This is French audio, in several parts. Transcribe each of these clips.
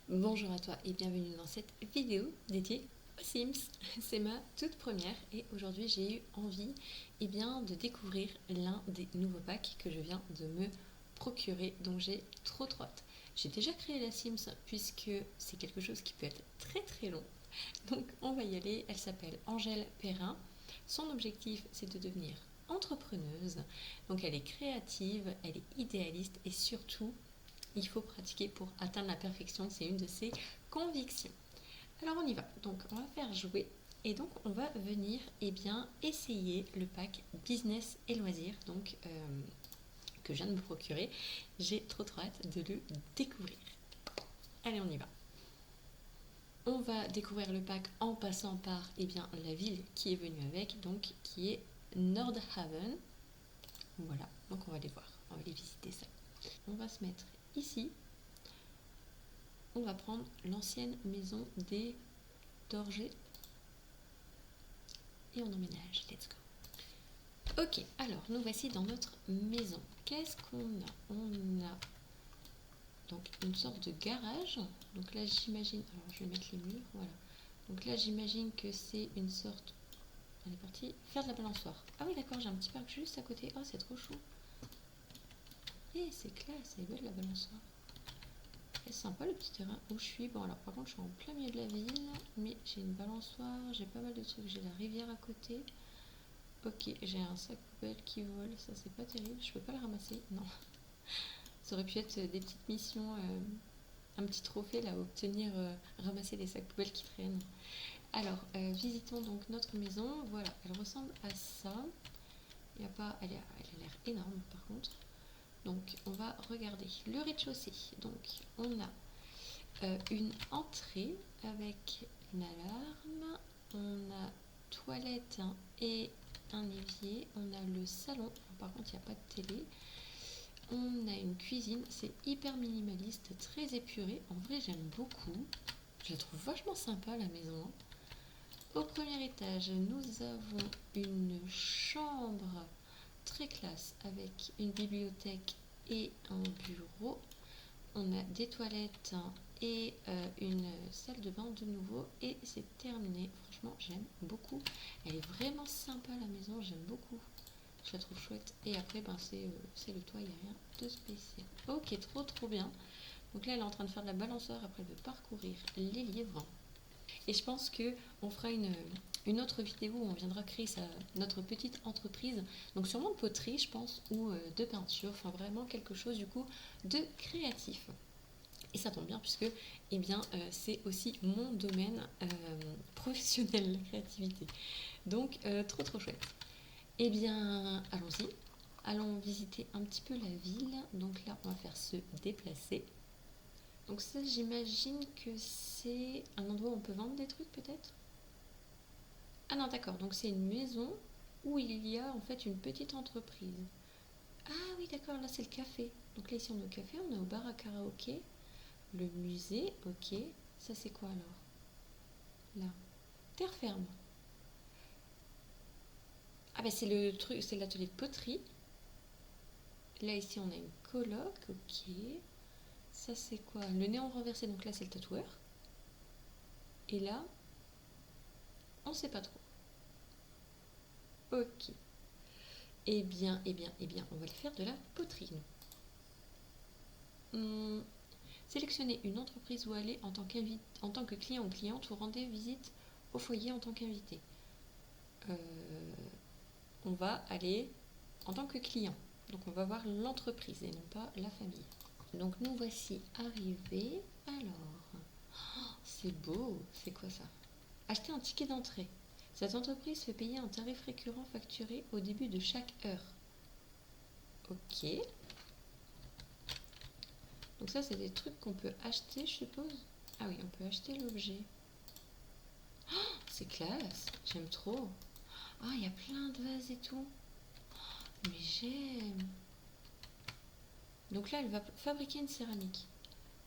Bonjour à toi et bienvenue dans cette vidéo dédiée aux Sims. C'est ma toute première et aujourd'hui j'ai eu envie de découvrir l'un des nouveaux packs que je viens de me procurer, donc j'ai trop hâte. J'ai déjà créé la Sims puisque c'est quelque chose qui peut être très long, donc on va y aller. Elle s'appelle Angèle Perrin. Son objectif c'est de devenir entrepreneuse, donc elle est créative, elle est idéaliste et surtout il faut pratiquer pour atteindre la perfection, c'est une de ses convictions. Alors on y va, donc on va faire jouer et donc on va venir essayer le pack business et loisirs que je viens de me procurer. J'ai trop hâte de le découvrir. Allez, on y va. On va découvrir le pack en passant par la ville qui est venue avec, donc qui est Nordhaven. Voilà, donc on va les voir, on va aller visiter ça. On va se mettre ici. On va prendre l'ancienne maison des Dorgers et on emménage. Let's go. Ok, alors nous voici dans notre maison. Qu'est-ce qu'on a? On a donc une sorte de garage. Donc là j'imagine, alors je vais mettre les murs, voilà. Donc là j'imagine que c'est une sorte, on est parti, faire de la balançoire. Ah oui d'accord, j'ai un petit parc juste à côté. Oh c'est trop chou. Et c'est classe, elle est belle la balançoire. C'est sympa le petit terrain où je suis. Bon alors par contre je suis en plein milieu de la ville, mais j'ai une balançoire, j'ai pas mal de trucs, j'ai la rivière à côté. Ok, j'ai un sac poubelle qui vole, ça c'est pas terrible, je peux pas le ramasser, non. Ça aurait pu être des petites missions, un petit trophée là, obtenir, ramasser les sacs poubelles qui traînent. Alors, visitons donc notre maison, voilà, elle ressemble à ça. Il y a pas, elle a l'air énorme par contre. Donc on va regarder le rez-de-chaussée. Donc on a une entrée avec une alarme, on a toilette et un évier, on a le salon, par contre il n'y a pas de télé, on a une cuisine, c'est hyper minimaliste, très épuré, en vrai j'aime beaucoup, je la trouve vachement sympa la maison. Au premier étage nous avons une chambre très classe avec une bibliothèque et un bureau. On a des toilettes et une salle de bain de nouveau et c'est terminé. Franchement j'aime beaucoup, elle est vraiment sympa la maison, j'aime beaucoup, je la trouve chouette. Et après c'est le toit, il n'y a rien de spécial. Ok, trop bien. Donc là elle est en train de faire de la balançoire, après elle veut parcourir les livres. Et je pense que on fera une autre vidéo où on viendra créer notre petite entreprise. Donc sûrement de poterie je pense, ou de peinture, enfin vraiment quelque chose du coup de créatif. Et ça tombe bien puisque c'est aussi mon domaine professionnel, la créativité. Donc trop chouette. Eh bien allons-y, allons visiter un petit peu la ville. Donc là on va faire se déplacer. Donc ça j'imagine que c'est un endroit où on peut vendre des trucs peut-être. Ah non d'accord, donc c'est une maison où il y a en fait une petite entreprise. Ah oui d'accord, là c'est le café. Donc là ici on est au café, on est au bar à karaoké. Le musée, ok. Ça c'est quoi alors? Là. Terre ferme. Ah bah c'est le truc, c'est l'atelier de poterie. Là ici on a une coloc, ok. Ça c'est quoi? Le néon renversé, donc là c'est le tatoueur. Et là, on sait pas trop. Ok. On va le faire de la poterie. Sélectionnez une entreprise où aller en tant que client ou cliente ou rendez visite au foyer en tant qu'invité. Euh, on va aller en tant que client. Donc on va voir l'entreprise et non pas la famille. Donc nous voici arrivés. Alors, c'est beau. C'est quoi ça? Acheter un ticket d'entrée. Cette entreprise fait payer un tarif récurrent facturé au début de chaque heure. Ok. Donc ça c'est des trucs qu'on peut acheter je suppose. Ah oui, on peut acheter l'objet. Oh, c'est classe. J'aime trop. Ah, il y a plein de vases et tout. Mais j'aime. Donc là, elle va fabriquer une céramique.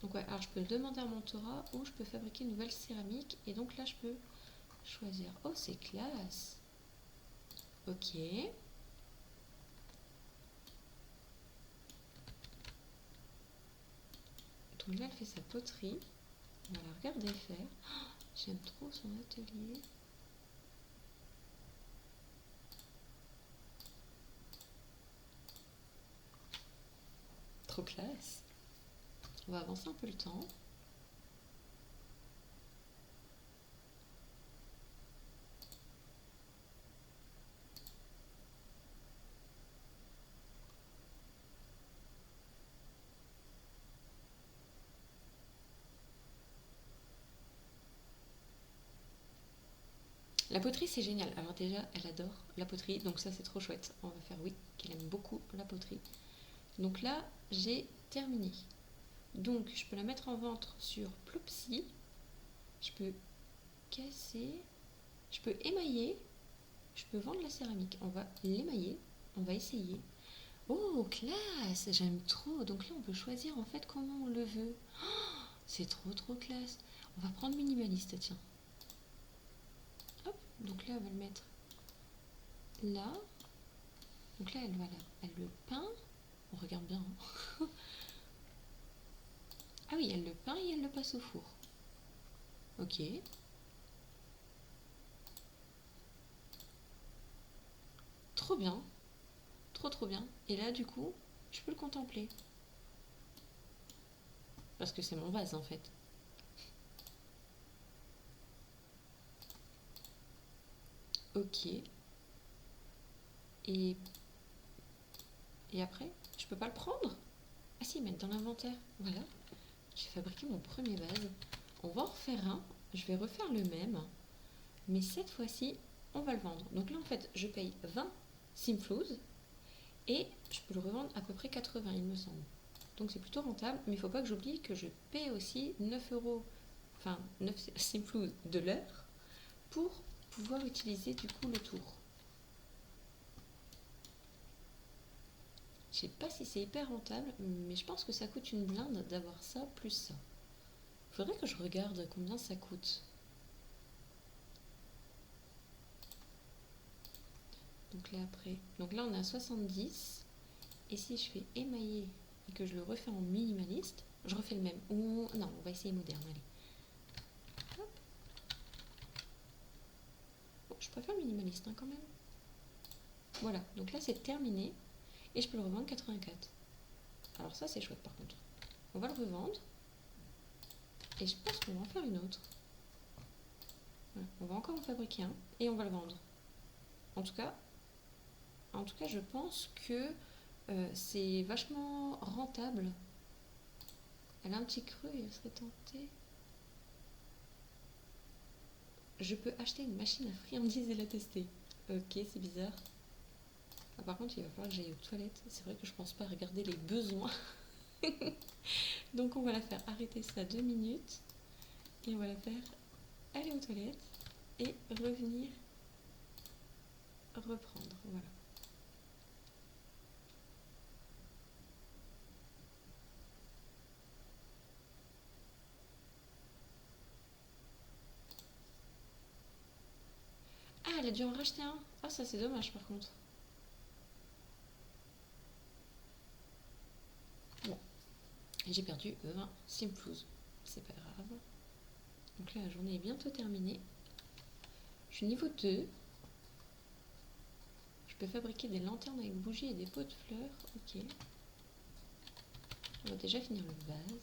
Donc ouais, alors je peux le demander à Mentora ou je peux fabriquer une nouvelle céramique. Et donc là, je peux choisir. Oh, c'est classe. Ok. Donc là, elle fait sa poterie. On va la regarder faire. Oh, j'aime trop son atelier. Trop classe. On va avancer un peu le temps. La poterie, c'est génial. Alors déjà, elle adore la poterie, donc ça, c'est trop chouette. On va faire oui, qu'elle aime beaucoup la poterie. Donc là, j'ai terminé. Donc, je peux la mettre en vente sur Plopsy. Je peux casser. Je peux émailler. Je peux vendre la céramique. On va l'émailler. On va essayer. Oh, classe! J'aime trop. Donc là, on peut choisir en fait comment on le veut. Oh, c'est trop, trop classe. On va prendre minimaliste, tiens. Hop. Donc là, on va le mettre là. Donc là, elle le peint. On regarde bien. Hein. Ah oui, elle le peint et elle le passe au four. Ok. Trop bien. Trop trop bien. Et là, du coup, je peux le contempler. Parce que c'est mon vase, en fait. Ok. Et, et après, je peux pas le prendre? Ah si, mettre dans l'inventaire. Voilà. J'ai fabriqué mon premier vase. On va en refaire un. Je vais refaire le même. Mais cette fois-ci, on va le vendre. Donc là, en fait, je paye 20 Simflouz. Et je peux le revendre à peu près 80, il me semble. Donc c'est plutôt rentable. Mais il ne faut pas que j'oublie que je paie aussi 9 euros, enfin 9 Simflouz de l'heure pour pouvoir utiliser du coup le tour. Je sais pas si c'est hyper rentable, mais je pense que ça coûte une blinde d'avoir ça plus ça. Faudrait que je regarde combien ça coûte. Donc là après, donc là on est à 70. Et si je fais émailler et que je le refais en minimaliste, je refais le même. Ou non, on va essayer moderne, allez. Hop. Bon, je préfère le minimaliste hein, quand même. Voilà, donc là c'est terminé et je peux le revendre 84. Alors ça c'est chouette par contre. On va le revendre et je pense qu'on va en faire une autre. Voilà, on va encore en fabriquer un et on va le vendre. En tout cas je pense que c'est vachement rentable. Elle a un petit creux et elle serait tentée. Je peux acheter une machine à friandises et la tester. Ok, c'est bizarre. Ah, par contre, il va falloir que j'aille aux toilettes. C'est vrai que je pense pas regarder les besoins. Donc on va la faire arrêter ça 2 minutes. Et on va la faire aller aux toilettes et revenir reprendre. Voilà. Ah, elle a dû en racheter un. Ah, ça c'est dommage par contre. Bon, j'ai perdu 20 Simflouz. C'est pas grave. Donc là, la journée est bientôt terminée. Je suis niveau 2. Je peux fabriquer des lanternes avec bougies et des pots de fleurs. Ok. On va déjà finir le vase.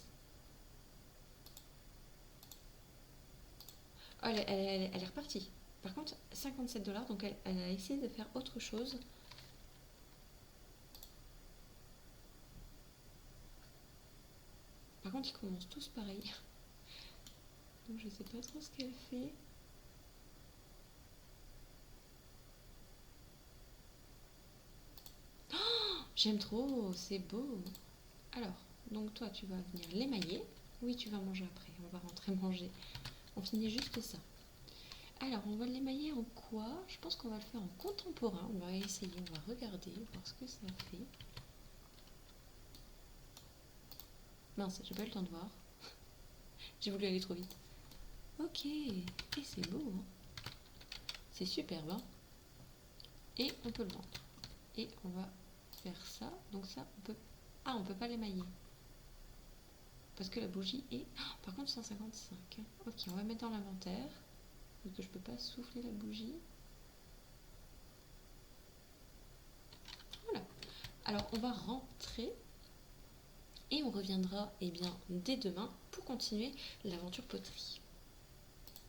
Oh, elle est repartie. Par contre, 57 $, donc elle a essayé de faire autre chose. Par contre, ils commencent tous pareil. Donc je sais pas trop ce qu'elle fait. Oh, j'aime trop, c'est beau. Alors, donc toi, tu vas venir l'émailler. Oui, tu vas manger après. On va rentrer manger. On finit juste ça. Alors, on va l'émailler en quoi? Je pense qu'on va le faire en contemporain. On va essayer, on va regarder, voir ce que ça fait. Mince, j'ai pas eu le temps de voir. J'ai voulu aller trop vite. Ok, et c'est beau. Hein, c'est superbe. Hein, et on peut le vendre. Et on va faire ça. Donc ça, on peut... Ah, on peut pas l'émailler. Parce que la bougie est... Ah, par contre 155. Ok, on va mettre dans l'inventaire. Parce que je peux pas souffler la bougie. Voilà. Alors on va rentrer. Et on reviendra eh bien, dès demain pour continuer l'aventure poterie.